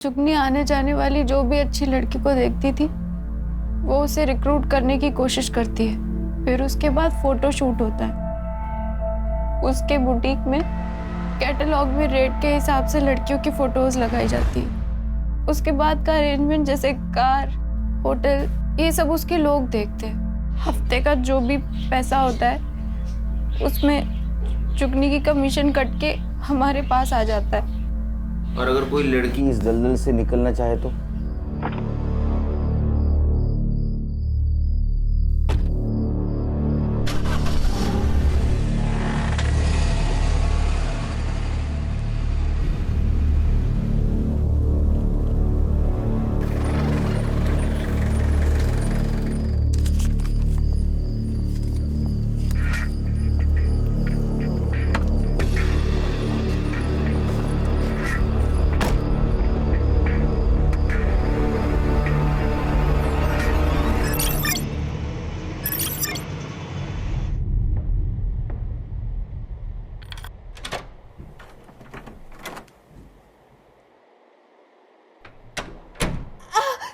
जुगनी आने जाने वाली जो भी अच्छी लड़की को देखती थी वो उसे रिक्रूट करने की कोशिश करती है। फिर उसके बाद फोटो शूट होता है। उसके बुटीक में कैटलॉग में रेट के हिसाब से लड़कियों की फोटोज लगाई जाती है। उसके बाद का अरेंजमेंट जैसे कार, होटल, ये सब उसके लोग देखते हैं। हफ्ते का जो भी पैसा होता है उसमें जुगनी की कमीशन कट के हमारे पास आ जाता है। और अगर कोई लड़की इस दलदल से निकलना चाहे तो?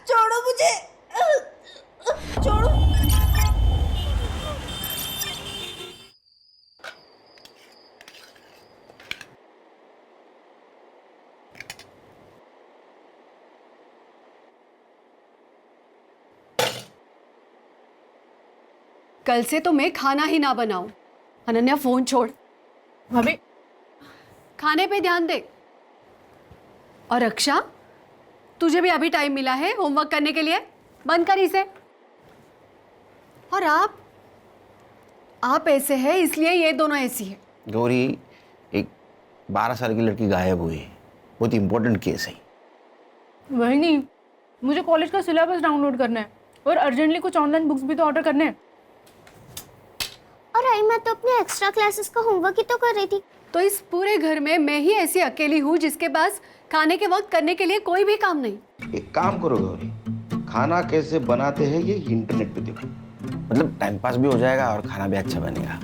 छोड़ो मुझे, छोड़ो। कल से तो मैं खाना ही ना बनाऊं। अनन्या फोन छोड़। भाभी, खाने पे ध्यान दे। और रक्षा, तुझे भी अभी टाइम मिला है होमवर्क करने के लिए, बंद कर इसे। और आप ऐसे हैं इसलिए ये दोनों ऐसी है। गौरी, एक 12 साल की लड़की गायब हुई है, बहुत इंपॉर्टेंट केस है। वही नहीं, मुझे कॉलेज का सिलेबस डाउनलोड करना है और अर्जेंटली कुछ ऑनलाइन बुक्स भी तो ऑर्डर करने हैं। और आई मैं तो अपने एक्स्ट्रा क्लासेस का होमवर्क ही तो कर रही थी। तो इस पूरे घर में मैं ही ऐसी अकेली हूँ जिसके पास खाने के वक्त करने के लिए कोई भी काम नहीं। एक काम करो गौरी, खाना कैसे बनाते हैं ये इंटरनेट पे देखो, मतलब टाइम पास भी हो जाएगा और खाना भी अच्छा बनेगा।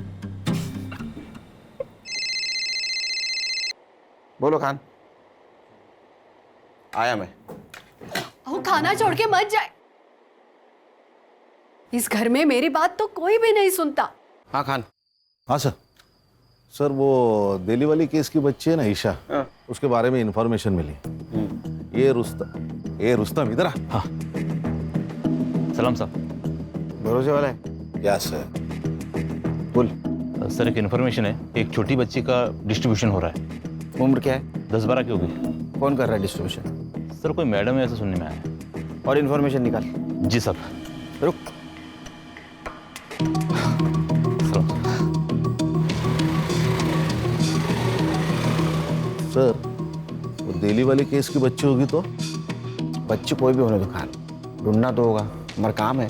बोलो खान। आया मैं। वो खाना छोड़ के मत जाए। इस घर में मेरी बात तो कोई भी नहीं सुनता। हाँ खान। हाँ सर। सर वो दिल्ली वाली केस की बच्ची है ना ईशा, उसके बारे में इंफॉर्मेशन मिली। ये रुस्तम इधर आ। हाँ सलाम साहब। भरोसे वाला है? या सर। बोल। सर एक इन्फॉर्मेशन है, एक छोटी बच्ची का डिस्ट्रीब्यूशन हो रहा है। उम्र क्या है? 10-12 की होगी। कौन कर रहा है डिस्ट्रीब्यूशन? सर कोई मैडम है ऐसा सुनने में आया है। और इन्फॉर्मेशन निकाल। जी साहब। रुक। सलाम। सर वो दिल्ली वाली केस की बच्ची होगी तो? बच्ची कोई भी होने दो खान, ढूंढना तो होगा, हमारा काम है।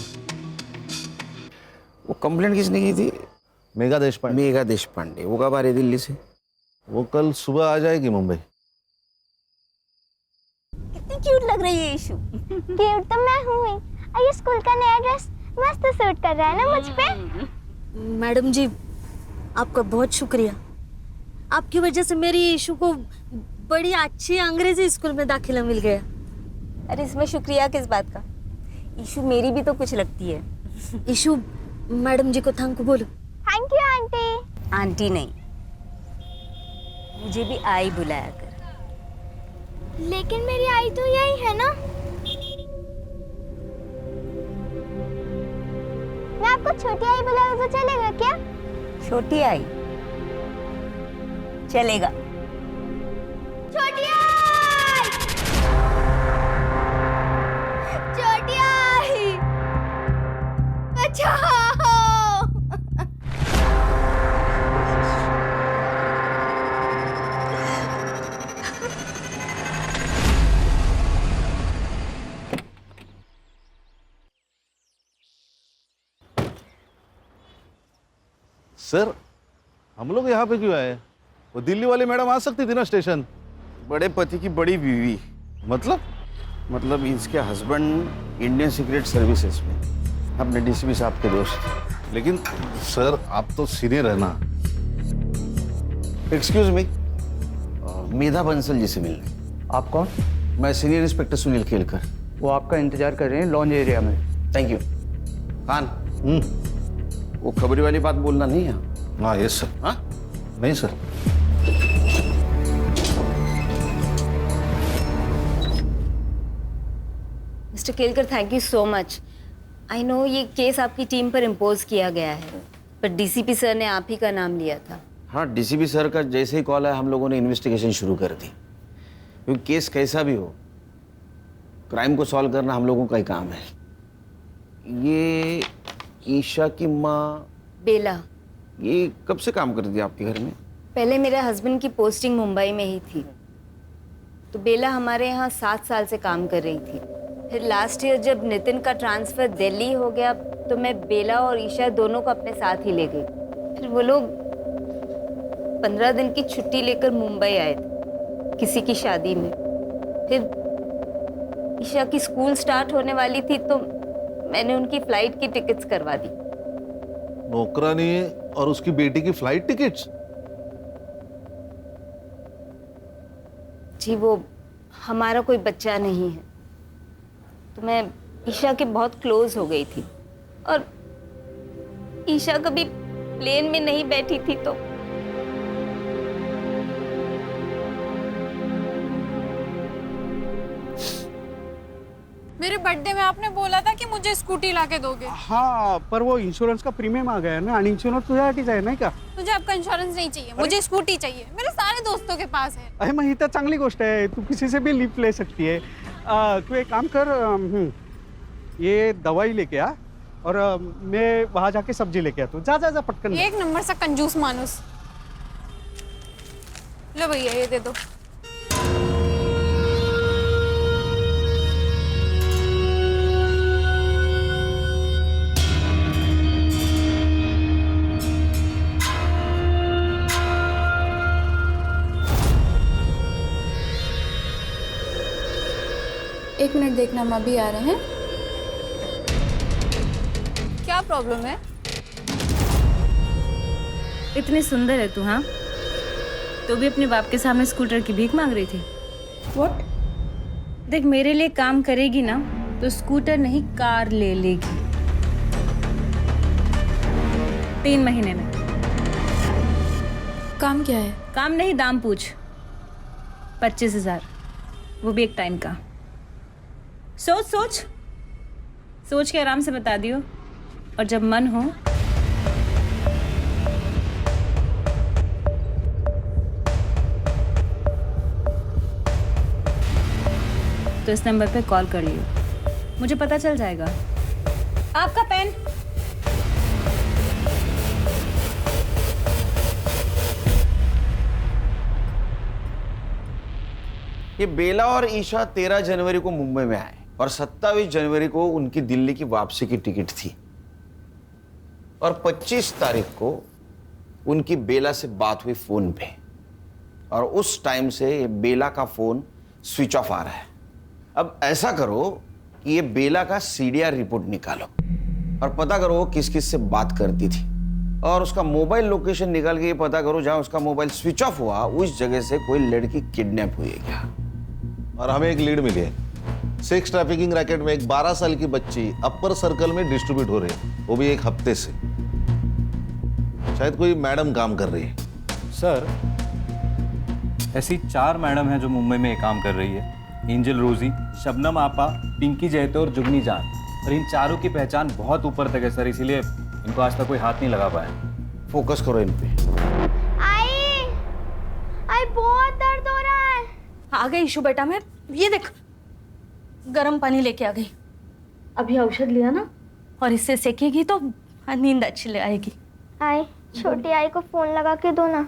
वो कंप्लेंट किसने की थी? मेघा देशपांडे। मेघा देशपांडे। वो कब आ रही दिल्ली से? वो कल सुबह आ जाएगी मुंबई। कितनी क्यूट लग रही है ईशु। क्यूट तो मैं हूँ ही। और ये स्कूल का नया ड्रेस मस्त सूट कर रहा है ना मुझ पे। मैडम जी, आपका बहुत शुक्रिया। आपकी वजह से मेरी ईशु को बड़ी अच्छी अंग्रेजी स्कूल में दाखिला मिल गया। अरे इसमें शुक्रिया किस बात का? ईशु मेरी भी तो कुछ लगती है। ईशु, मैडम जी को थैंक यू बोलो। Thank you aunty. आंटी नहीं, मुझे भी आई बुलाया कर। लेकिन मेरी आई तो यही है ना। मैं आपको छोटी आई बुलाऊं तो चलेगा क्या? छोटी आई चलेगा। छोटी आई, छोटी आई, बचाओ। सर हम लोग यहाँ पे क्यों आए? वो दिल्ली वाली मैडम आ सकती थी ना स्टेशन। बड़े पति की बड़ी बीवी। मतलब इसके हस्बैंड इंडियन सीक्रेट सर्विसेज में अपने डीसीपी साहब के दोस्त। लेकिन सर आप तो सीनियर है ना। एक्सक्यूज मी, मेधा बंसल जी से मिलना। आप कौन? मैं सीनियर इंस्पेक्टर सुनील केलकर। वो आपका इंतजार कर रहे हैं लॉन्ज एरिया में। Thank you. खान, वो खबरी वाली बात बोलना नहीं है। हाँ यस सर। हाँ नहीं sir. Mister Kelkar, thank you so much. I know ये केस आपकी टीम पर इम्पोज किया गया है, पर डीसीपी सर ने आप ही का नाम लिया था। हाँ, डीसीपी सर का जैसे ही कॉल है हम लोगों ने इन्वेस्टिगेशन शुरू कर दी, क्योंकि केस कैसा भी हो, क्राइम को सॉल्व करना हम लोगों का ही काम है। ये ईशा की माँ बेला, ये कब से काम करती थी आपके घर में? पहले मेरे हस्बैंड की पोस्टिंग मुंबई में ही थी, तो बेला हमारे यहाँ 7 साल से काम कर रही थी। फिर लास्ट ईयर जब नितिन का ट्रांसफ़र दिल्ली हो गया तो मैं बेला और ईशा दोनों को अपने साथ ही ले गई। फिर वो लोग 15 दिन की छुट्टी लेकर मुंबई आए थे किसी की शादी में। फिर ईशा की स्कूल स्टार्ट होने वाली थी तो मैंने उनकी फ़्लाइट की टिकट्स करवा दी। नौकरानी और उसकी बेटी की फ्लाइट टिकट्स? जी, वो हमारा कोई बच्चा नहीं है, तो मैं ईशा के बहुत क्लोज हो गई थी, और ईशा कभी प्लेन में नहीं बैठी थी तो मेरे बर्थडे में आपने बोला था कि मुझे स्कूटी लाके दोगे। हाँ, पर वो इंश्योरेंस का प्रीमियम आ गया है ना, आणि इंश्योरेंस तुझ्यासाठीच आहे नाही का? मुझे आपका इंश्योरेंस नहीं चाहिए, मुझे स्कूटी चाहिए। मेरे सारे दोस्तों के पास है। अरे मग ही तर चांगली गोष्ट आहे, तू किसी से भी लीव ले सकती है। तू एक काम कर, ये दवाई लेके आ और मैं वहाँ जाके सब्जी लेके आता हूँ। जा जा जा पटकन। एक नंबर सा कंजूस मानुस। लो भैया ये दे दो। एक मिनट देखना, हम अभी आ रहे हैं। क्या प्रॉब्लम है? इतनी सुंदर है तू, हाँ? तो भी अपने बाप के सामने स्कूटर की भीख मांग रही थी। व्हाट? देख, मेरे लिए काम करेगी ना तो स्कूटर नहीं कार ले लेगी 3 महीने में। काम क्या है? काम नहीं, दाम पूछ। 25,000, वो भी एक टाइम का। सोच सोच सोच के आराम से बता दियो, और जब मन हो तो इस नंबर पे कॉल कर लियो, मुझे पता चल जाएगा। आपका पेन। ये बेला और ईशा 13 जनवरी को मुंबई में आए और 27 जनवरी को उनकी दिल्ली की वापसी की टिकट थी, और 25 तारीख को उनकी बेला से बात हुई फोन पे, और उस टाइम से ये बेला का फोन स्विच ऑफ आ रहा है। अब ऐसा करो कि ये बेला का सीडीआर रिपोर्ट निकालो और पता करो वो किस किस से बात करती थी, और उसका मोबाइल लोकेशन निकाल के ये पता करो जहां उसका मोबाइल स्विच ऑफ हुआ उस जगह से कोई लड़की किडनैप हुई है क्या। और हमें एक लीड मिली है, सेक्स ट्रैफिकिंग रैकेट में एक 12 साल की बच्ची अपर सर्कल में डिस्ट्रीब्यूट हो रही है, वो भी एक हफ्ते से। शायद कोई मैडम काम कर रही है। सर, ऐसी 4 मैडम हैं जो मुंबई में काम कर रही है। एंजल रोजी, शबनम आपा, पिंकी जैतो और जुगनी जान। और इन चारों की पहचान बहुत ऊपर तक है सर, इसीलिए इनको आज तक कोई हाथ नहीं लगा पाया। फोकस करो इन पे। आई बहुत दर्द हो रहा है। आ गई ईशु बेटा, मैं ये देख गर्म पानी लेके आ गई। अभी औषध लिया ना, और इससे सेकेगी तो नींद अच्छी आएगी। आई, छोटी आई को फोन लगा के दो ना,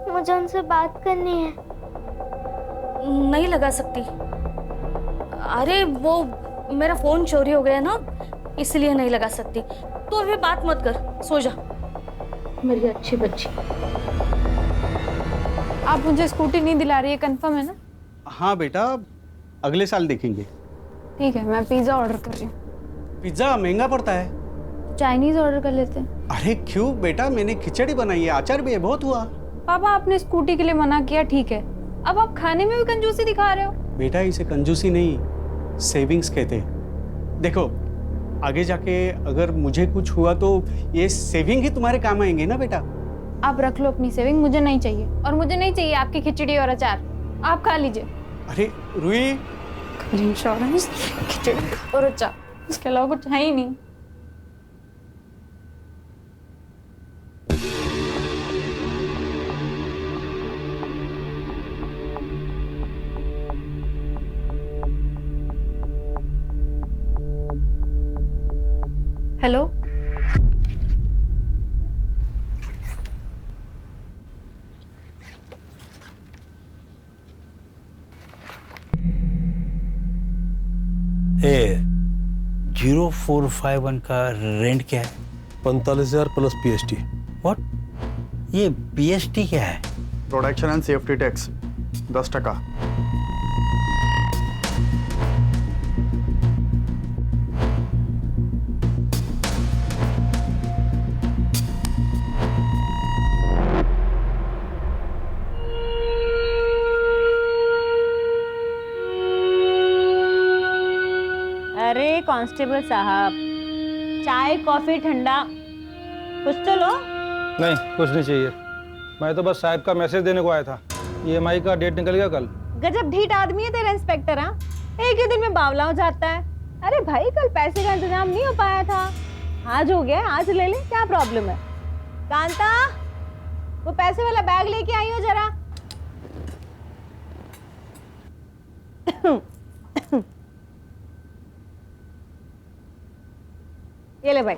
मुझे उनसे बात करनी है। नहीं लगा सकती। अरे वो मेरा फोन चोरी हो गया ना, इसलिए नहीं लगा सकती। तो अभी बात मत कर, सो जा मेरी अच्छी बच्ची। आप मुझे स्कूटी नहीं दिला रही है, कंफर्म है ना? हाँ बेटा, अगले साल देखेंगे। ठीक है, मैं पिज्जा ऑर्डर कर रही हूँ। पिज्जा महंगा पड़ता है। चाइनीज ऑर्डर कर लेते हैं। अरे क्यों बेटा, मैंने खिचड़ी बनाई है, अचार भी है, बहुत हुआ। पापा आपने स्कूटी के लिए मना किया, ठीक है, अब आप खाने में भी कंजूसी दिखा रहे हो। बेटा इसे कंजूसी नहीं, सेविंग्स कहते हैं। देखो आगे जाके अगर मुझे कुछ हुआ तो ये सेविंग ही तुम्हारे काम आएंगे ना बेटा। आप रख लो अपनी सेविंग, मुझे नहीं चाहिए। और मुझे नहीं चाहिए आपकी खिचड़ी और अचार, आप खा लीजिए। अरे रुई, इंश्योरेंस, खिचड़ी और अचार, इसके अलावा कुछ है ही नहीं। हेलो, ए 0451 का रेंट क्या है? 45,000 प्लस पीएसटी। व्हाट? ये पीएसटी क्या है? Production and safety tax 10%। अरे कांस्टेबल साहब, चाय कॉफी ठंडा कुछ तो लो। नहीं, कुछ नहीं चाहिए। मैं तो बस साहब का मैसेज देने को आया था। ईएमआई का डेट निकल गया कल। गजब ढीठ आदमी है तेरा इंस्पेक्टर। हाँ, एक ही दिन में बावला हो जाता है। अरे भाई, कल पैसे का इंतजाम नहीं हो पाया था, आज हो गया, आज ले ले, क्या प्रॉब्लम है? कांता, वो पैसे वाला बैग लेके आई हो जरा। ये ले भाई।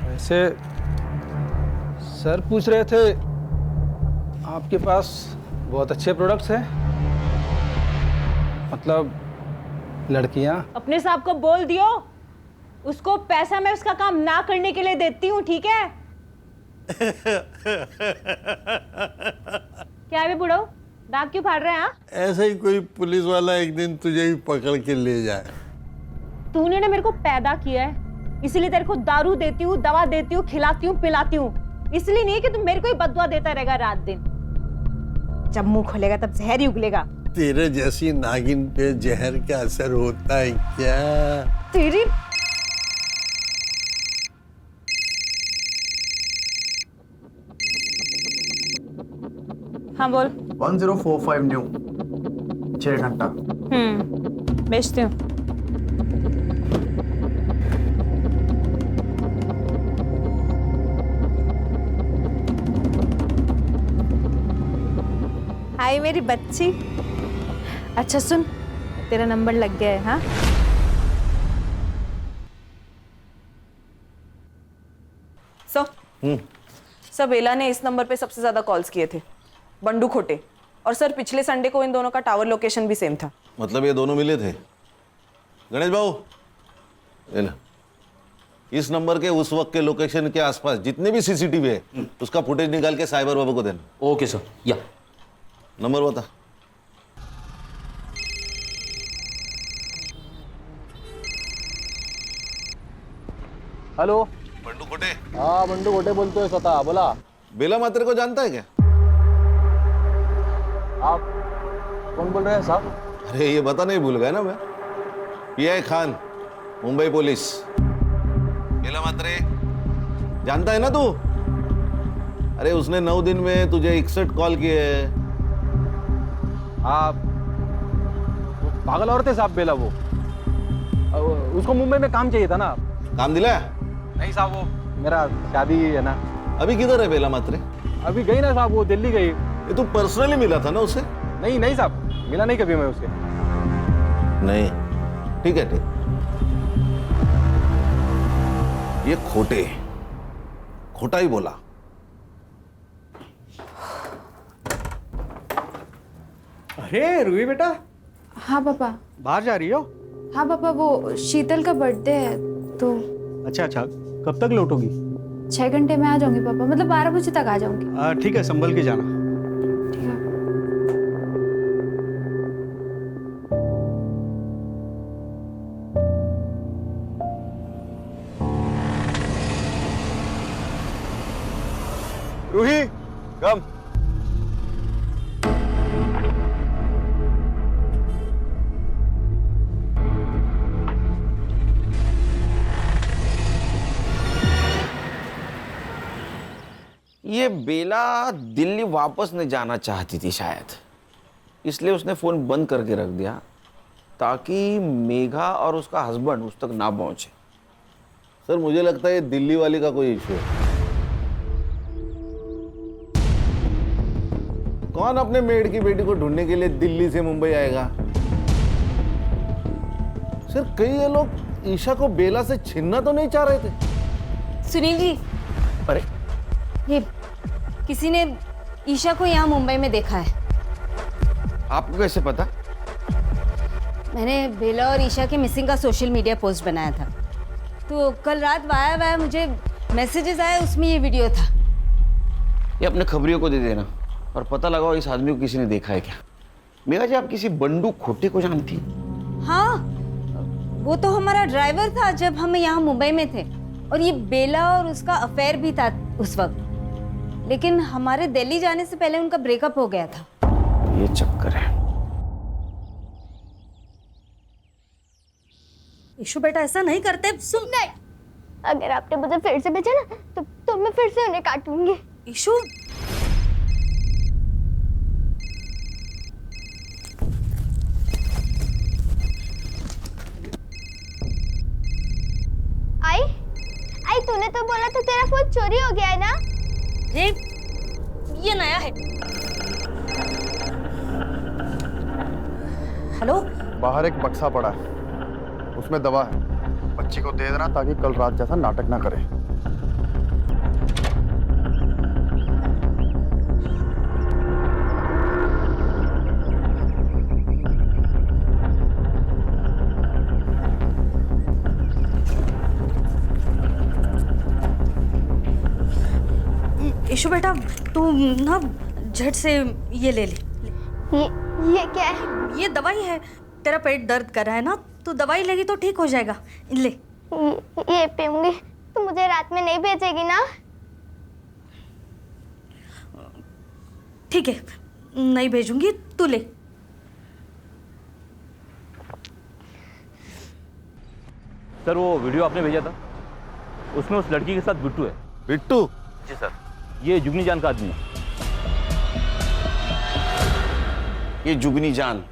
वैसे सर पूछ रहे थे आपके पास बहुत अच्छे प्रोडक्ट्स हैं, मतलब लड़कियां। अपने साहब को बोल दियो, उसको पैसा मैं उसका काम ना करने के लिए देती हूँ, ठीक है? क्या है बे बुढ़ो, दांत क्यों फाड़ रहे हैं? ऐसे ही कोई पुलिस वाला एक दिन तुझे भी पकड़ के ले जाए। तूने ना मेरे को पैदा किया है, इसलिए तेरे को दारू देती हूँ, दवा देती हूँ, खिलाती हूँ, पिलाती हूँ, इसलिए नहीं कि तू मेरे को ही बददुआ देता रहेगा रात दिन। जब मुंह खोलेगा तब जहर ही उगलेगा। तेरे जैसी नागिन पे जहर का असर होता है क्या? तेरी हाँ बोल। 1045 न्यू 6 घंटा। बेचती हूँ। हाय मेरी बच्ची। अच्छा सुन, तेरा नंबर लग गया है। हाँ, सर बेला ने इस नंबर पे सबसे ज्यादा कॉल्स किए थे, बंडू खोटे। और सर पिछले संडे को इन दोनों का टावर लोकेशन भी सेम था। मतलब ये दोनों मिले थे? गणेश बाबू, ले लो। इस नंबर के उस वक्त के लोकेशन के आसपास जितने भी सीसीटीवी है उसका फुटेज निकाल के साइबर बाबू को देना। Okay sir. या नंबर बता। हेलो, बंडू खोटे। हाँ बंडू खोटे बोलतोय स्वतः, बोला। बेला मात्रे को जानता है क्या? आप कौन बोल रहे हैं साहब? अरे ये बता नहीं भूल गया ना मैं, पीआई खान, मुंबई पुलिस। बेला मात्रे जानता है ना तू? अरे उसने 9 दिन में तुझे 61 कॉल किए हैं। आप पागल औरत है साहब बेला, वो उसको मुंबई में काम चाहिए था ना। काम दिलाया? नहीं साहब, वो मेरा शादी है ना। अभी किधर है बेला मात्रे? अभी गई ना साहब, वो दिल्ली गई। ये तू पर्सनली मिला था ना उसे? नहीं नहीं साहब, मिला नहीं कभी मैं उससे। नहीं, ठीक है, ठीक। ये खोटा ही बोला। अरे रुई बेटा। हाँ पापा। बाहर जा रही हो? हाँ पापा, वो शीतल का बर्थडे है तो। अच्छा, कब तक लौटोगी? 6 घंटे में आ जाऊंगी पापा, मतलब 12 बजे तक आ जाऊंगी। ठीक है, संभल के जाना। ठीक है। ये बेला दिल्ली वापस नहीं जाना चाहती थी शायद, इसलिए उसने फोन बंद करके रख दिया ताकि मेघा और उसका हस्बैंड उस तक ना पहुंचे। सर मुझे लगता है ये दिल्ली वाली का कोई इशू है। कौन अपने मेड की बेटी को ढूंढने के लिए दिल्ली से मुंबई आएगा? सर कई ये लोग ईशा को बेला से छीनना तो नहीं चाह रहे थे? सुनील जी, अरे ये किसी ने ईशा को यहाँ मुंबई में देखा है। आपको कैसे पता? मैंने बेला और ईशा के मिसिंग का सोशल मीडिया पोस्ट बनाया था, तो कल रात वाया मुझे मैसेजेस आए, उसमें ये वीडियो था। ये अपने खबरियों को दे देना और पता लगाओ इस आदमी को किसी ने देखा है क्या। मेघा जी, आप किसी बंडू खोटे को जानती? हाँ, वो तो हमारा ड्राइवर था जब हम यहाँ मुंबई में थे, और ये बेला और उसका अफेयर भी था उस वक्त, लेकिन हमारे दिल्ली जाने से पहले उनका ब्रेकअप हो गया था। ये चक्कर है। ईशु बेटा ऐसा नहीं करते, सुन। नहीं, अगर आपने मुझे फिर से भेजा ना तो मैं फिर से उन्हें काटूंगी। ईशु, आई तूने तो बोला था तेरा फोन चोरी हो गया है ना? ये नया है। हेलो, बाहर एक बक्सा पड़ा है, उसमें दवा है, बच्ची को दे देना ताकि कल रात जैसा नाटक ना करे। ईशु बेटा तू ना झट से ये ले ले। ये क्या है? ये दवाई है, तेरा पेट दर्द कर रहा है ना, तो दवाई लेगी तो ठीक हो जाएगा, ले। ये पीऊंगी। तू मुझे रात में नहीं भेजेगी ना? ठीक है, नहीं भेजूंगी, तू ले। सर वो वीडियो आपने भेजा था, उसमें उस लड़की के साथ बिट्टू है। बिट्टू? जी सर, ये जुगनी जान का आदमी है। ये जुगनी जान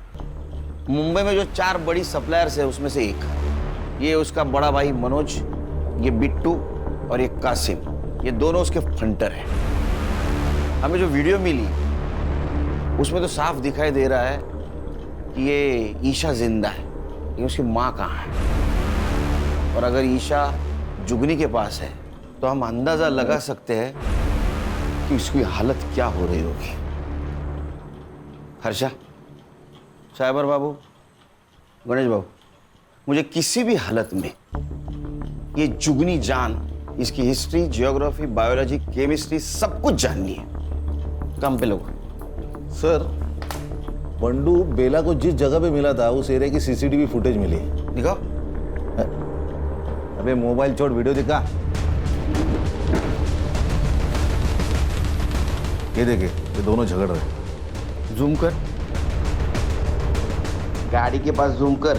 मुंबई में जो 4 बड़ी सप्लायर्स है उसमें से एक। ये उसका बड़ा भाई मनोज, ये बिट्टू और ये कासिम, ये दोनों उसके फंटर हैं। हमें जो वीडियो मिली उसमें तो साफ दिखाई दे रहा है कि ये ईशा जिंदा है, लेकिन उसकी माँ कहाँ है। और अगर ईशा जुगनी के पास है तो हम अंदाजा लगा सकते हैं कि उसकी हालत क्या हो रही होगी। हर्षा, साइबर बाबू, गणेश बाबू, मुझे किसी भी हालत में ये जुगनी जान, इसकी हिस्ट्री, जियोग्राफी, बायोलॉजी, केमिस्ट्री सब कुछ जाननी है। काम पे लोग। सर बंडू बेला को जिस जगह पे मिला था उस एरिया की सीसीटीवी फुटेज मिली है। दिखाओ। अबे मोबाइल छोड़, वीडियो दिखा। ये देखे, ये दोनों झगड़ रहे। जूम कर, गाड़ी के पास जूम कर।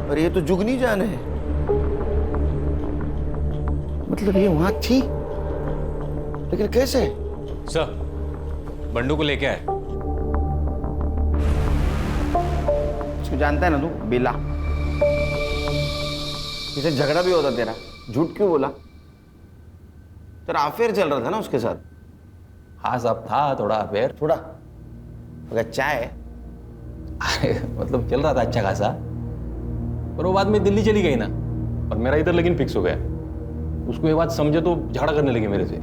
और ये तो जुगनी जान है, मतलब ये वहां थी, लेकिन कैसे? सर बंडू को लेके आए। इसको जानता है ना तू, बेला। इसे झगड़ा भी होता तेरा, झूठ क्यों बोला? तेरा अफेयर चल रहा था ना उसके साथ? हाँ साहब, था थोड़ा अफेयर। थोड़ा? अगर चाय मतलब चल रहा था अच्छा खासा, पर वो बाद में दिल्ली चली गई ना, और मेरा इधर लेकिन फिक्स हो गया। उसको ये बात समझे तो झगड़ा करने लगी मेरे से,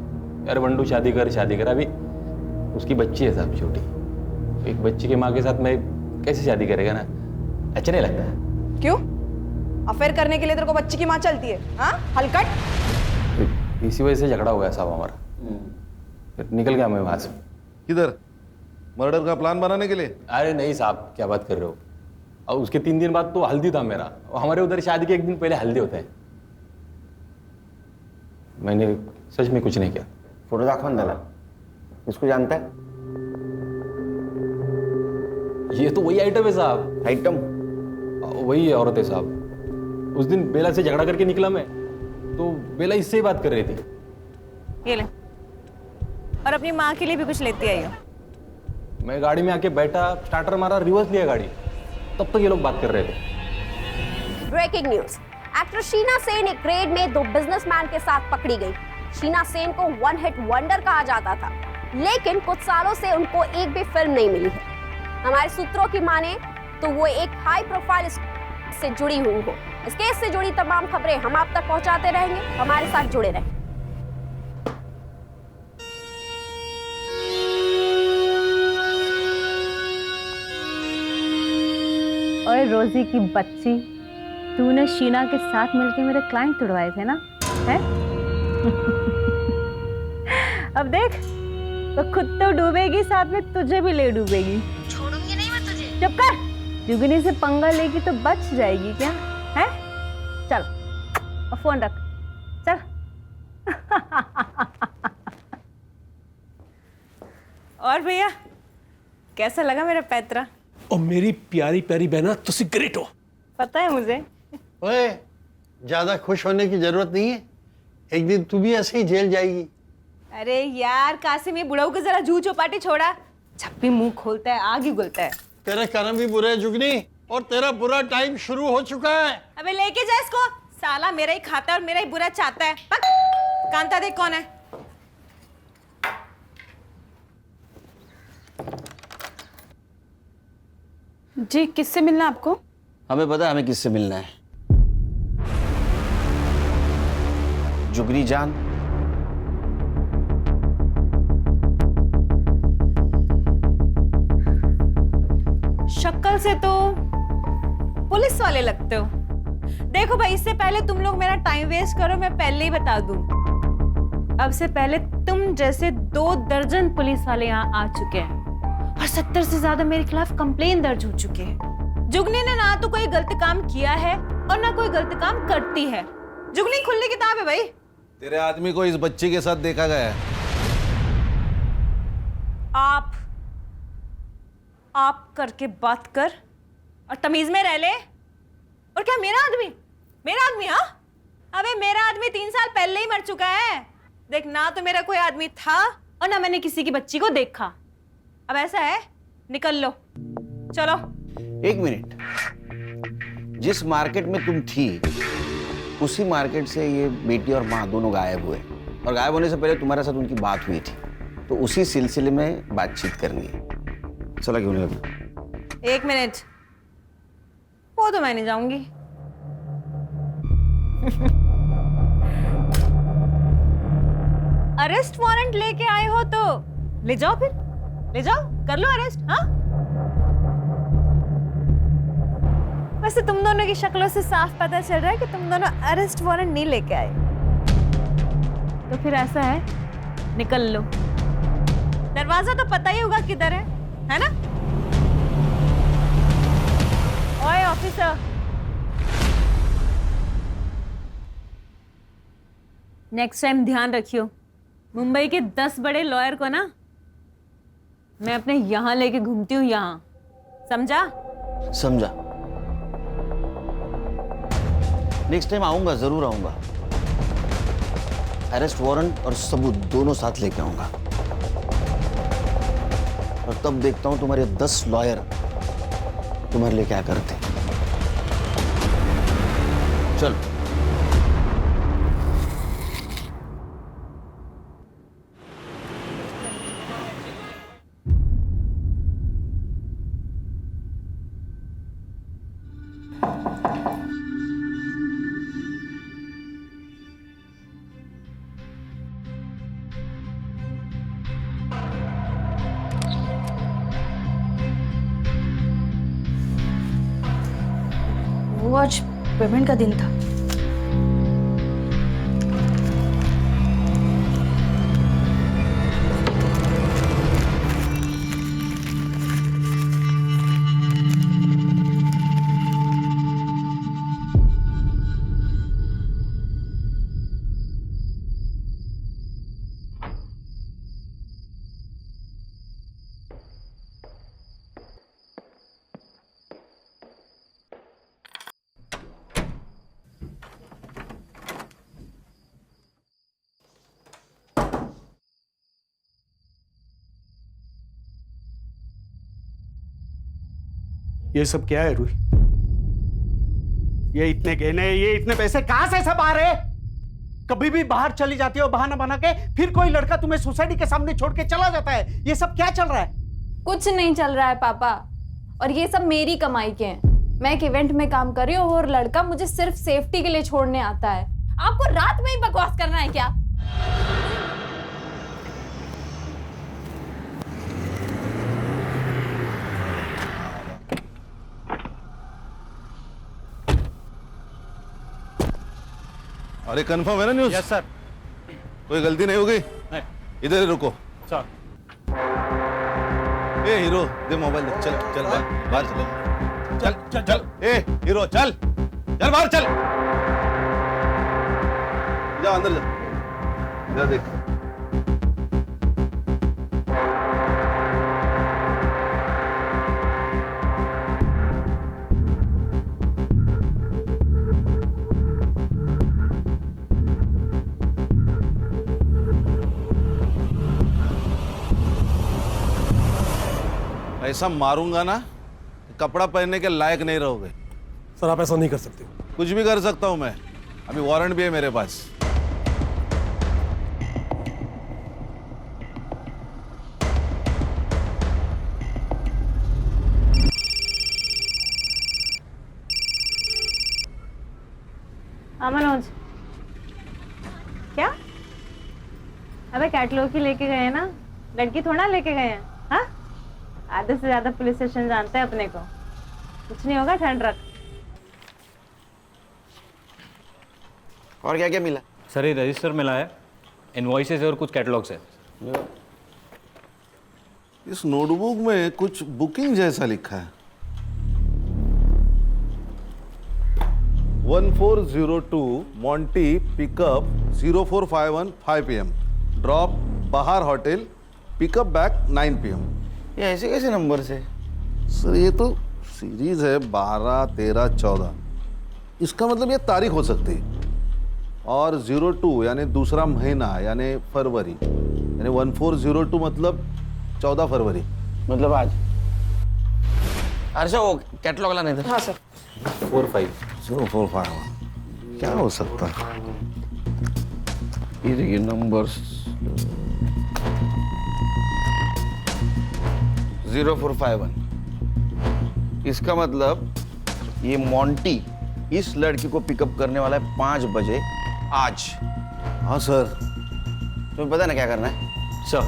यार बंडू शादी कर शादी कर। अभी उसकी बच्ची है साहब, छोटी। एक बच्ची के माँ के साथ मैं कैसे शादी करेगा ना, अच्छा नहीं लगता है। क्यों? अफेयर करने के लिए तेरे को बच्ची की माँ चलती है? हाँ, हलकट। इसी वजह से झगड़ा हो गया साहब हमारा, फिर निकल गया मैं वहां से। किधर? मर्डर का प्लान बनाने के लिए? अरे नहीं साहब, क्या बात कर रहे हो। और उसके 3 दिन बाद तो हल्दी था मेरा, और हमारे उधर शादी के 1 दिन पहले हल्दी होता है। मैंने सच में कुछ नहीं किया। फोटो दाखवा ना, इसको जानता है? ये तो वही आइटम है साहब। आइटम? वही औरत है साहब। उस दिन बेला से झगड़ा करके निकला मैं, तो बेला इससे ही बात कर रही थी। ये ले, और अपनी माँ के लिए भी कुछ लेती आई हो। मैं गाड़ी में आके बैठा, स्टार्टर मारा, रिवर्स लिया गाड़ी, तब तक ये लोग बात कर रहे थे। Breaking news, actor Sheena Sen एक रेड में 2 बिजनेसमैन के साथ पकड़ी गई। शीना सेन को वन हिट वंडर कहा जाता था, लेकिन कुछ सालों से उनको एक भी फिल्म नहीं मिली है। हमारे सूत्रों की माने तो वो एक हाई प्रोफाइल से जुड़ी हुई हो। इस केस से जुड़ी तमाम खबरें हम आप तक पहुंचाते रहेंगे, हमारे साथ जुड़े रहें। और रोजी की बच्ची, तूने शीना के साथ मिलके मेरे क्लाइंट तुड़वाए थे ना, है? अब देख, तो खुद तो डूबेगी, साथ में तुझे भी ले डूबेगी। छोड़ूंगी नहीं मैं तुझे। चुप कर, जुगनी से पंगा लेगी तो बच जाएगी क्या, है? चल, और फोन रख, चल। और भैया, कैसा लगा मेरा पैतरा? और मेरी प्यारी प्यारी बहना, तुसी ग्रेट हो। पता है मुझे। ओए, ज्यादा खुश होने की जरूरत नहीं है, एक दिन तू भी ऐसे ही जेल जाएगी। अरे यार कासिम, ये बुढ़ाऊ को जरा जू चौपाटी छोड़ा, जब भी मुंह खोलता है आग ही उगलता है। तेरे कर्म भी बुरे हैं जुगनी, और तेरा बुरा टाइम शुरू हो चुका है। अबे लेके जा इसको, साला मेरा ही खाता है और मेरा ही बुरा चाहता है। पक, कांता देख कौन है। जी, किससे मिलना आपको? हमें पता है हमें किससे मिलना है। जुगनी जान। शक्ल से तो पुलिस वाले लगते हो। देखो भाई, इससे पहले तुम लोग मेरा टाइम वेस्ट करो, मैं पहले ही बता दूं, अब से पहले तुम जैसे 2 दर्जन पुलिस वाले यहाँ आ चुके हैं और 70 से ज्यादा मेरे खिलाफ कंप्लेन दर्ज हो चुके हैं। जुगनी ने ना तो कोई गलत काम किया है और ना कोई गलत काम करती है। जुगनी खुली किताब है भाई। तेरे आदमी को इस बच्ची के साथ देखा गया है। आप करके बात कर और तमीज में रह ले। और क्या मेरा आदमी, हाँ? अबे मेरा आदमी 3 साल पहले ही मर चुका है। देख, ना तो मेरा कोई आदमी था और ना मैंने किसी की बच्ची को देखा। अब ऐसा है, निकल लो, चलो। 1 मिनट, जिस मार्केट में तुम थी उसी मार्केट से ये बेटी और माँ दोनों गायब हुए, और गायब होने से पहले तुम्हारे साथ उनकी बात हुई थी, तो उसी सिलसिले में बातचीत करनी है। चला क्यों नहीं लगा? 1 मिनट, वो तो मैं नहीं जाऊंगी। अरेस्ट वारंट लेके आए हो तो ले जाओ, फिर ले जाओ, कर लो अरेस्ट। हाँ, वैसे तुम दोनों की शक्लों से साफ पता चल रहा है कि तुम दोनों अरेस्ट वारंट नहीं लेके आए। तो फिर ऐसा है, निकल लो। दरवाजा तो पता ही होगा किधर है ना? ओए ऑफिसर, नेक्स्ट टाइम ध्यान रखियो, मुंबई के 10 बड़े लॉयर को ना मैं अपने यहां लेके घूमती हूँ, यहां, समझा? समझा। नेक्स्ट टाइम आऊंगा, जरूर आऊंगा। अरेस्ट वारंट और सबूत दोनों साथ लेके आऊंगा, और तब देखता हूं तुम्हारे 10 लॉयर तुम्हारे लिए क्या करते। चल। वो आज पेमेंट का दिन था। ये सब क्या है रूही? ये इतने गहने, ये इतने पैसे कहां से सब आ रहे? कभी भी बाहर चली जाती हो बहाना बना के, फिर कोई लड़का तुम्हें सोसाइटी के सामने छोड़ के चला जाता है। ये सब क्या चल रहा है? कुछ नहीं चल रहा है पापा, और ये सब मेरी कमाई के हैं। मैं एक इवेंट में काम कर रही हूँ और लड़का मुझे सिर्फ सेफ्टी के लिए छोड़ने आता है। आपको रात में ही बकवास करना है क्या? अरे कंफर्म है ना न्यूज़? Yes sir. कोई गलती नहीं हो गई? नहीं। इधर ही रुको। सर। ए हीरो, दे मोबाइल दे। चल चल बाहर चल। चल चल चल। ए हीरो चल, चल बाहर चल। जा अंदर जा, जा देख। ऐसा मारूंगा ना, कपड़ा पहनने के लायक नहीं रहोगे। सर आप ऐसा नहीं कर सकते। कुछ भी कर सकता हूं मैं, अभी वारंट भी है मेरे पास। मनोज, क्या? अबे कैटलॉग ही लेके गए हैं ना, लड़की थोड़ा लेके गए हैं। हाँ, आधे से ज्यादा पुलिस स्टेशन जानते हैं अपने को। कुछ नहीं होगा, ठंड रख। और क्या क्या मिला? सर ये रजिस्टर मिला है, इनवॉइसेस और कुछ कैटलॉग्स है। इस नोटबुक में कुछ बुकिंग जैसा लिखा है। 1402 मॉन्टी पिकअप 0451 5 PM, ड्रॉप बाहर होटल, पिकअप बैक 9 PM। ये ऐसे कैसे नंबर से? सर ये तो सीरीज है 12, 13, 14। इसका मतलब ये तारीख हो सकती है। और 02 यानी दूसरा महीना यानी फरवरी, यानी 1402 मतलब 14 फरवरी, मतलब आज। अच्छा वो कैटलॉग लाने थे। हाँ सर। 045 क्या हो सकता है? ये देखिए नंबर्स 0451। इसका मतलब ये मॉन्टी इस लड़की को पिकअप करने वाला है 5 बजे आज। हाँ सर। तुम्हें पता है ना क्या करना है? सर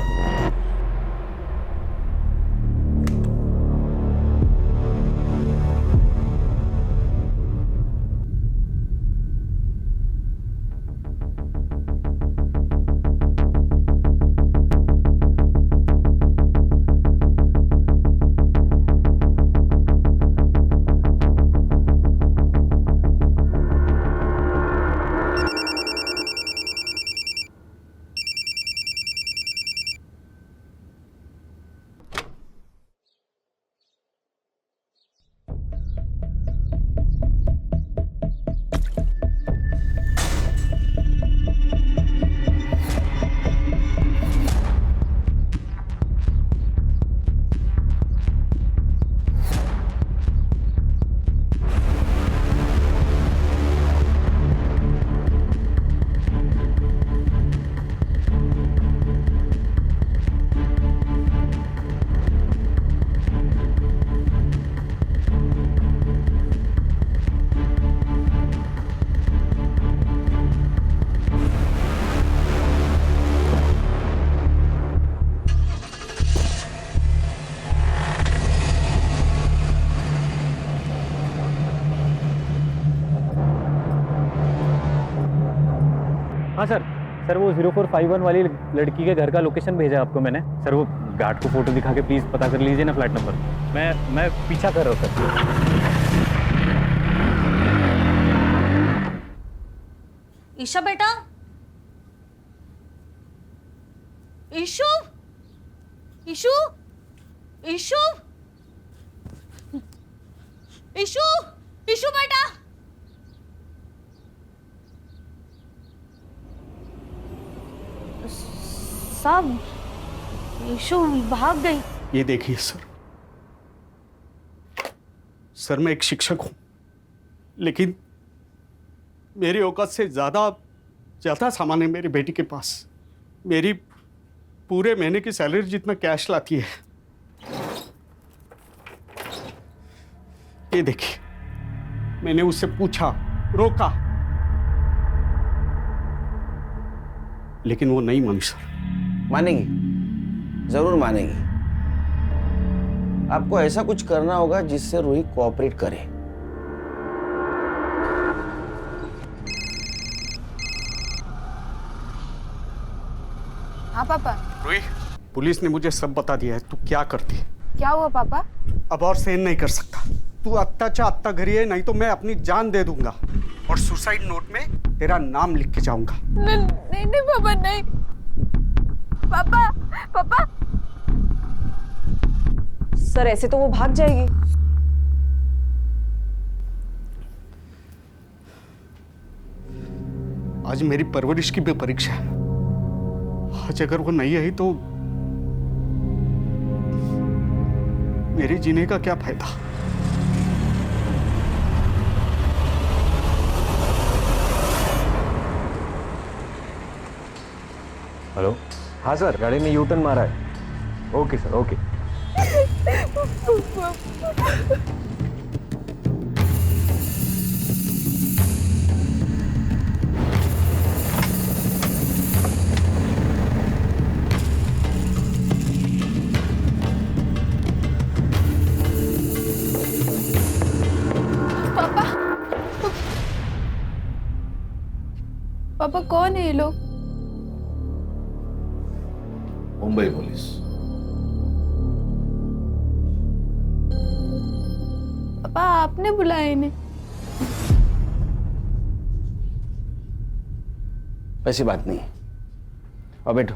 हाँ सर वो 0451 वाली लड़की के घर का लोकेशन भेजा है आपको मैंने। सर वो गार्ड को फोटो दिखा के प्लीज पता कर लीजिए ना फ्लैट नंबर। मैं पीछा कर रहा हूँ सर। ईशा बेटा, ईशु, ईशु, ईशु, ईशु, ईशु बेटा। साहब, ईशु भाग गई। ये देखिए सर, सर मैं एक शिक्षक हूँ, लेकिन मेरी औकात से ज़्यादा सामान है मेरी बेटी के पास। मेरी पूरे महीने की सैलरी जितना कैश लाती है। ये देखिए, मैंने उससे पूछा, रोका, लेकिन वो नहीं मानी सर। मानेगी, जरूर मानेगी। आपको ऐसा कुछ करना होगा जिससे रूही कोऑपरेट करे। हाँ पापा। रूही, पुलिस ने मुझे सब बता दिया है, तू क्या करती है। क्या हुआ पापा? अब और सहन नहीं कर सकता। तू अत्ता अत्ता घरी है, नहीं तो मैं अपनी जान दे दूंगा और सुसाइड नोट में तेरा नाम लिख के जाऊंगा। नहीं नहीं पापा, नहीं। पापा पापा। सर ऐसे तो वो भाग जाएगी। आज मेरी परवरिश की भी परीक्षा है। आज अगर वो नहीं आई तो मेरे जीने का क्या फायदा। हेलो। हाँ सर, गाड़ी ने यू टर्न मारा है। Okay sir, okay. पापा पापा कौन है ये लोग? मुंबई पुलिस। पापा आपने बुलाया इन्हें? ऐसी बात नहीं। अब बैठो।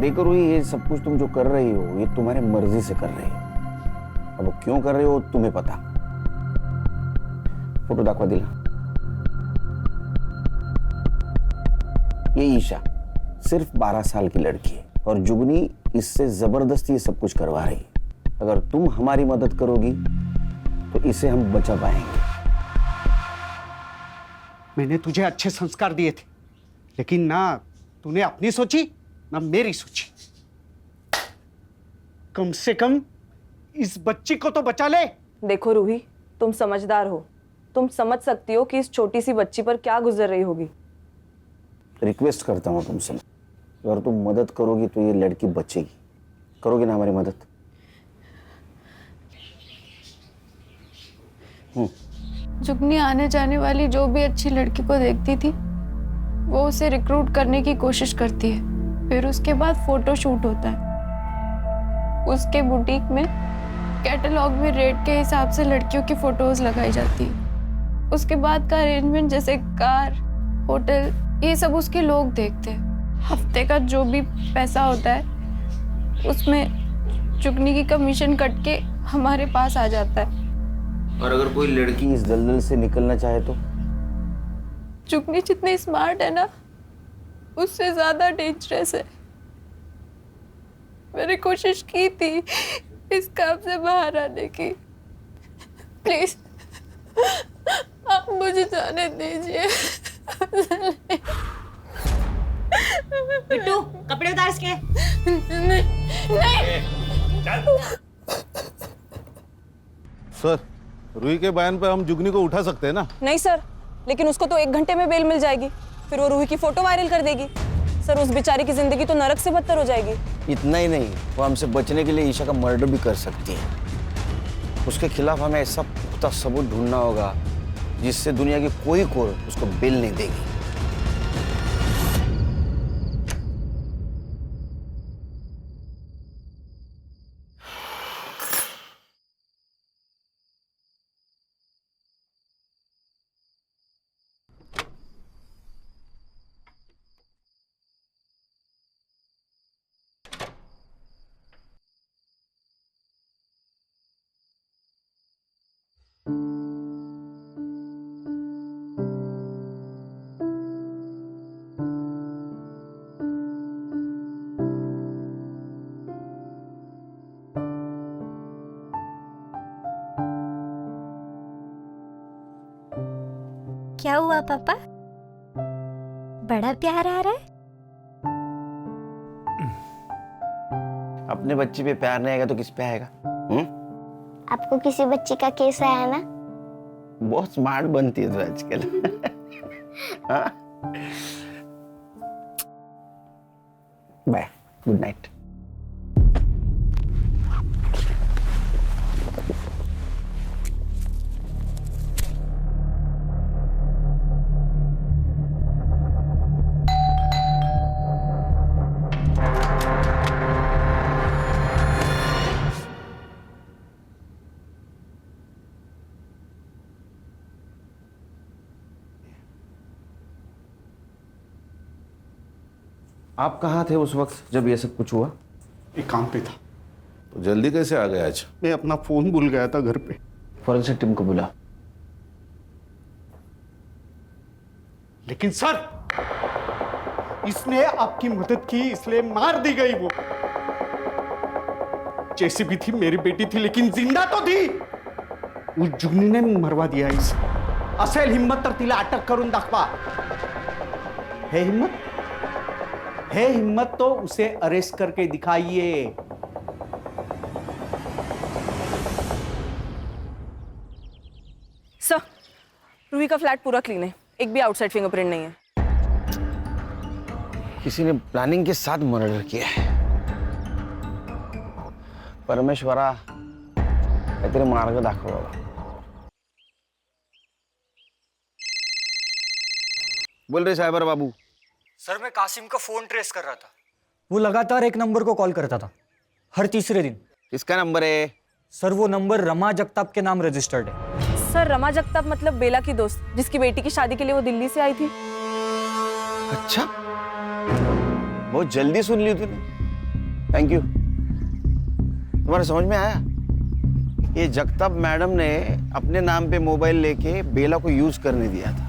देखो रूही, ये सब कुछ तुम जो कर रही हो ये तुम्हारे मर्जी से कर रही हो। अब वो क्यों कर रही हो तुम्हें पता। फोटो दाखवा दिला। ये ईशा सिर्फ 12 साल की लड़की है और जुगनी इससे जबरदस्ती ये सब कुछ करवा रही है। अगर तुम हमारी मदद करोगी तो इसे हम बचा पाएंगे। मैंने तुझे अच्छे संस्कार दिए थे, लेकिन ना तूने अपनी सोची ना मेरी सोची। कम से कम इस बच्ची को तो बचा ले। देखो रूही, तुम समझदार हो, तुम समझ सकती हो कि इस छोटी सी बच्ची पर क्या गुजर रही होगी। रिक्वेस्ट करता हूं तुमसे, अगर तुम मदद करोगी तो ये लड़की बचेगी। करोगी ना हमारी मदद? जुगनी आने जाने वाली जो भी अच्छी लड़की को देखती थी वो उसे रिक्रूट करने की कोशिश करती है। फिर उसके बाद फोटो शूट होता है। उसके बुटीक में कैटलॉग में रेट के हिसाब से लड़कियों की फोटोज लगाई जाती है। उसके बाद का अरेंजमेंट जैसे कार, होटल, ये सब उसके लोग देखते हैं। हफ्ते का जो भी पैसा होता है उसमें जुगनी की कमीशन कट के हमारे पास आ जाता है। और अगर कोई लड़की इस दलदल से निकलना चाहे तो? जुगनी जितनी स्मार्ट है ना उससे ज्यादा डेंजरस है। मैंने कोशिश की थी इस काम से बाहर आने की। प्लीज आप मुझे जाने दीजिए। बिट्टू, कपड़े उतार इसके। नहीं, नहीं। सर, रूही के बयान पे हम जुगनी को उठा सकते हैं ना? नहीं सर, लेकिन उसको तो 1 घंटे में बेल मिल जाएगी। फिर वो रूही की फोटो वायरल कर देगी। सर, उस बेचारी की जिंदगी तो नरक से बदतर हो जाएगी। इतना ही नहीं, वो हमसे बचने के लिए ईशा का मर्डर भी कर सकती है। उसके खिलाफ हमें ऐसा पुख्ता सबूत ढूंढना होगा जिससे दुनिया की कोई कोर्ट उसको बेल नहीं देगी। क्या हुआ पापा? बड़ा प्यार आ रहा है? अपने बच्चे पे प्यार नहीं आएगा तो किस पे आएगा? आपको किसी बच्ची का केस आया ना? बहुत स्मार्ट बनती है तो आजकल। हाँ? Bye, good night. आप कहाँ थे उस वक्त जब ये सब कुछ हुआ? एक काम पे था। तो जल्दी कैसे आ गया आज? मैं अपना फोन भूल गया था घर पे। फॉरेंसिक टीम को बुला। लेकिन सर, इसने आपकी मदद की इसलिए मार दी गई। वो जैसी भी थी मेरी बेटी थी, लेकिन जिंदा तो थी। उस जुगनी ने मरवा दिया इसे। असेल हिम्मत तर तिला अटक करून दाखवा। है हिम्मत? है हिम्मत तो उसे अरेस्ट करके दिखाइए। सर, रूही का फ्लैट पूरा क्लीन है, एक भी आउटसाइड फिंगरप्रिंट नहीं है। किसी ने प्लानिंग के साथ मर्डर किया है। परमेश्वरा काहीतरी मार्ग दाखव बाबा। बोल रहे साइबर बाबू। सर, मैं कासिम का फोन ट्रेस कर रहा था। वो लगातार एक नंबर को कॉल करता था, हर तीसरे दिन। किसका नंबर है? सर, वो नंबर रमा जगताप के नाम रजिस्टर्ड है। सर, रमा जगताप मतलब बेला की दोस्त, जिसकी बेटी की शादी के लिए वो दिल्ली से आई थी। अच्छा, बहुत जल्दी सुन ली तूने। Thank you. तुम्हारे समझ में आया? ये जगताप मैडम ने अपने नाम पे मोबाइल लेके बेला को यूज करने दिया था।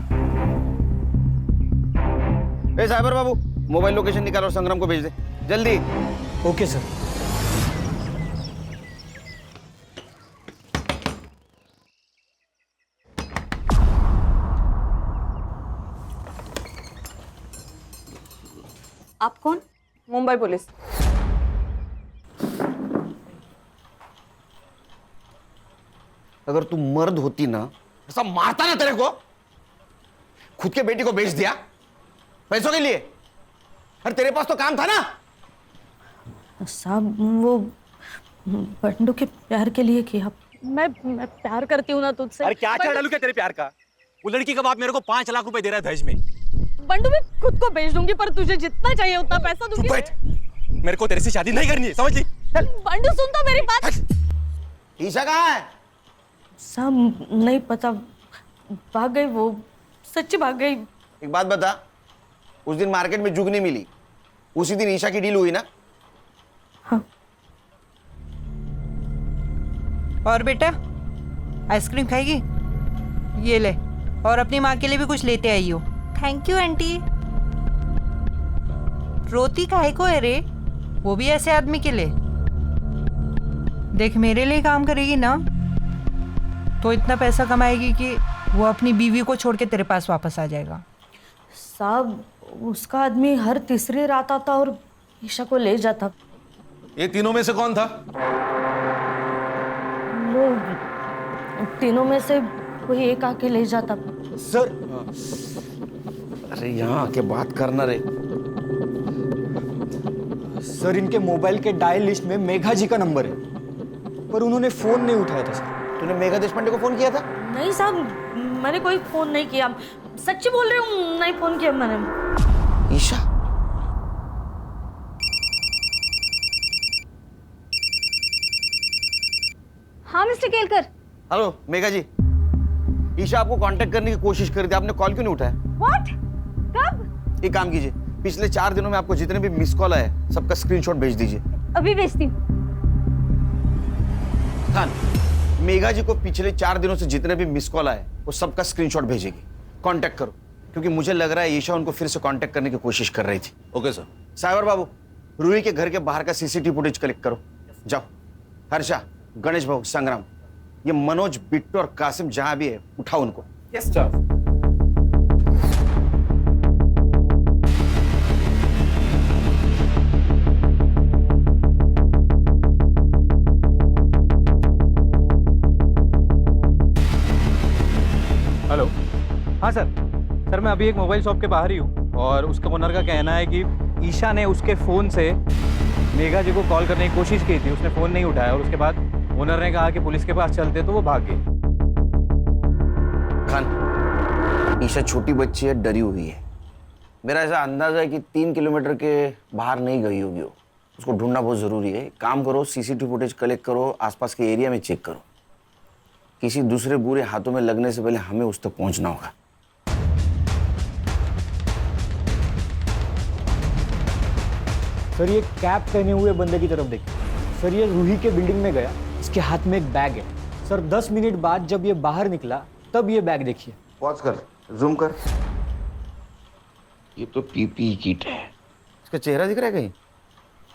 ए साइबर बाबू, मोबाइल लोकेशन निकाल और संग्राम को भेज दे जल्दी। Okay sir. आप कौन? मुंबई पुलिस। अगर तू मर्द होती ना, ऐसा मारता ना तेरे को। खुद के बेटी को बेच दिया पैसों के लिए। अरे तेरे पास तो काम था ना। साहब, वो बंडू के प्यार के लिए किया। मैं प्यार करती हूँ ना तुझसे। अरे क्या डालू क्या तेरे प्यार का? वो लड़की का बाप मेरे को 5 लाख रुपए दे रहा है दहेज में। बंडू, मैं खुद को बेच दूंगी, पर तुझे जितना चाहिए उतना पैसा दूंगी। मेरे को तेरे से शादी नहीं करनी है, समझ ली? बंडू, सुन तो मेरी बात। ईशा कहाँ है? साहब, नहीं पता, भाग गई वो, सच्ची भाग गई। एक बात बता, उस दिन मार्केट में जुगनी मिली, उसी दिन ईशा की डील हुई ना? हाँ। और बेटा, आइसक्रीम खाएगी? ये ले, और अपनी माँ के लिए भी कुछ लेते आई हो। Thank you aunty. रोती काहे को है रे? वो भी ऐसे आदमी के लिए। देख, मेरे लिए काम करेगी ना तो इतना पैसा कमाएगी कि वो अपनी बीवी को छोड़ के तेरे पास वापस आ जाएगा। साहब, उसका आदमी हर तीसरी रात आता और ईशा को ले जाता। ये तीनों में से कौन था? वो तीनों में से कोई एक आके ले जाता। सर, अरे यहाँ आके बात करना रे। सर, इनके मोबाइल के डायल लिस्ट में मेघा जी का नंबर है, पर उन्होंने फोन नहीं उठाया था सर। तूने मेघा देशपांडे को फोन किया था? नहीं साहब, मैंने कोई फोन नहीं किया। सच्ची बोल रही हूँ, नहीं फोन किया मैंने। ईशा, हाँ मिस्टर केलकर। हेलो मेघा जी, ईशा आपको कांटेक्ट करने की कोशिश कर रही थी, आपने कॉल क्यों नहीं उठाया? व्हाट? कब? एक काम कीजिए, पिछले 4 दिनों में आपको जितने भी मिस कॉल आए सबका स्क्रीनशॉट भेज दीजिए। अभी भेजती हूँ। खान, मेघा जी को पिछले 4 दिनों से जितने भी मिस कॉल आए वो सबका स्क्रीनशॉट भेजेगी। कांटेक्ट करो, क्योंकि मुझे लग रहा है ईशा उनको फिर से कांटेक्ट करने की कोशिश कर रही थी। Okay sir. साइबर बाबू, रूही के घर के बाहर का सीसीटीवी फुटेज कलेक्ट करो। जाओ। हर्षा, गणेश भाऊ, संग्राम, ये मनोज, बिट्टू और कासिम जहां भी है उठाओ उनको। Yes sir. हाँ सर। सर मैं अभी एक मोबाइल शॉप के बाहर ही हूँ और उसके ओनर का कहना है कि ईशा ने उसके फ़ोन से मेघा जी को कॉल करने की कोशिश की थी, उसने फ़ोन नहीं उठाया और उसके बाद ओनर ने कहा कि पुलिस के पास चलते तो वो भाग गई। खान, ईशा छोटी बच्ची है, डरी हुई है। मेरा ऐसा अंदाजा है कि 3 किलोमीटर के बाहर नहीं गई होगी वो। उसको ढूंढना बहुत ज़रूरी है। काम करो, सीसीटीवी फुटेज कलेक्ट करो, आसपास के एरिया में चेक करो। किसी दूसरे बुरे हाथों में लगने से पहले हमें उस तक पहुंचना होगा। सर ये कैप पहने हुए बंदे की तरफ देखिए। सर ये रूही के बिल्डिंग में गया, इसके हाथ में एक बैग है। सर 10 मिनट बाद जब ये बाहर निकला तब ये बैग देखिए। पॉज कर, जूम कर। ये तो पीपीई किट है। इसका चेहरा दिख रहा है कहीं?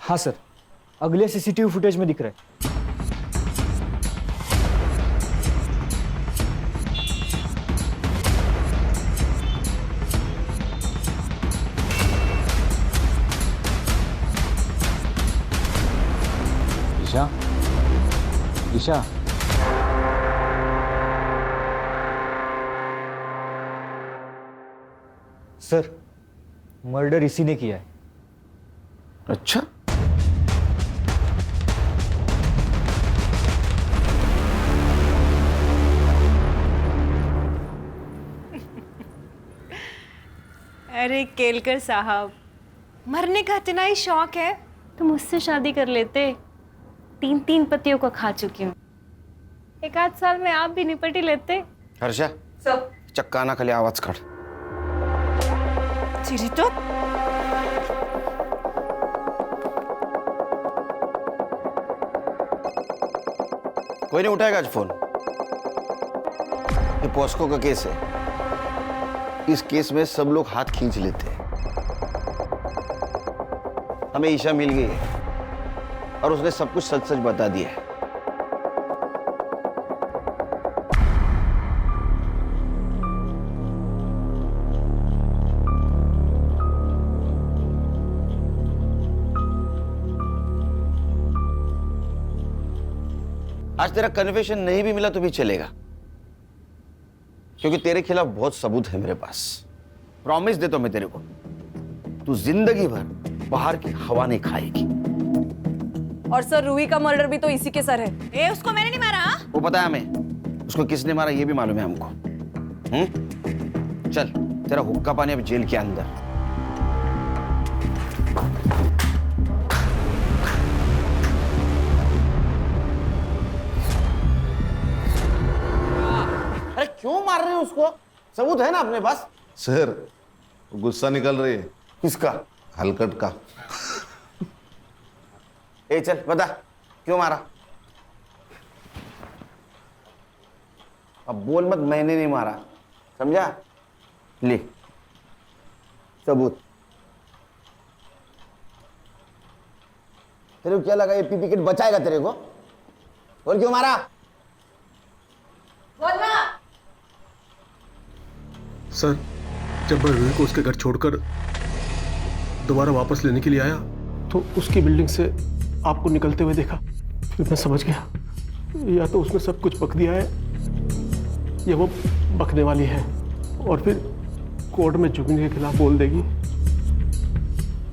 हाँ सर, अगले सीसीटीवी फुटेज में दिख रहा है। ईशा, ईशा। सर मर्डर इसी ने किया है। अच्छा, अरे केलकर साहब, मरने का इतना ही शौक है तो मुझसे शादी कर लेते। 3 पतियों को खा चुकी हूँ, 1 आध साल में आप भी निपट ही लेते। हर्षा, सब चक्का ना खाली आवाज काढ। चिरी तो कोई नहीं उठाएगा आज फोन। ये पॉस्को का केस है। इस केस में सब लोग हाथ खींच लेते हैं। हमें ईशा मिल गई है और उसने सब कुछ सच सच बता दिया है। आज तेरा कन्फेशन नहीं भी मिला तो भी चलेगा, क्योंकि तेरे खिलाफ बहुत सबूत है मेरे पास। प्रॉमिस देता हूं मैं तेरे को, तू जिंदगी भर बाहर की हवा नहीं खाएगी। और सर रूही का मर्डर भी तो इसी के सर है। ए, उसको मैंने नहीं मारा। वो पता है हमें, उसको किसने मारा ये भी मालूम है हमको। चल, तेरा हुक्का पानी अब जेल के अंदर। अरे क्यों मार रहे हो उसको? सबूत है ना अपने पास। सर गुस्सा निकल रही है। किसका? हलकट का। ए चल बता, क्यों मारा? अब बोल मत मैंने नहीं मारा, समझा? ले सबूत। तेरे को क्या लगा ये पीपी किट बचाएगा तेरे को? बोल क्यों मारा? बोलना। सर जब मैं रूही को उसके घर छोड़कर दोबारा वापस लेने के लिए आया तो उसकी बिल्डिंग से आपको निकलते हुए देखा। फिर मैं समझ गया या तो उसने सब कुछ बक दिया है या वो बकने वाली है और फिर कोर्ट में जुगनी के खिलाफ बोल देगी।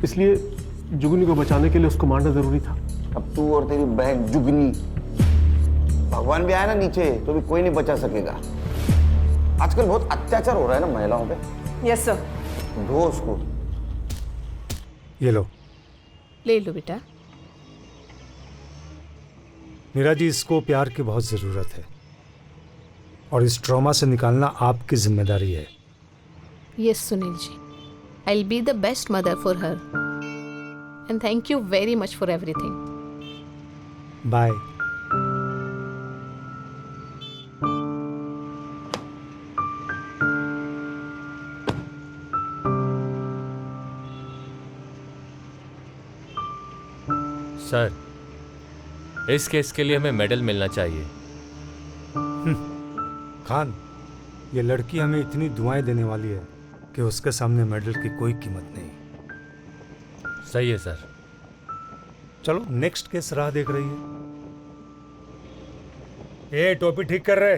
इसलिए जुगनी को बचाने के लिए उसको मारना जरूरी था। अब तू और तेरी बहन जुगनी, भगवान भी आया ना नीचे तो भी कोई नहीं बचा सकेगा। आजकल बहुत अत्याचार हो रहा है ना महिलाओं पे। Yes sir. ढो उसको। ये लो। ले लो बेटा। मीरा जी, इसको प्यार की बहुत ज़रूरत है और इस ट्रॉमा से निकालना आपकी जिम्मेदारी है। Yes Sunil ji, I will be the best mother for her and thank you very much for everything. Bye. Sir, इस केस के लिए हमें मेडल मिलना चाहिए। खान, ये लड़की हमें इतनी दुआएं देने वाली है कि उसके सामने मेडल की कोई कीमत नहीं। सही है सर। चलो नेक्स्ट केस राह देख रही है। ए टोपी ठीक कर रहे।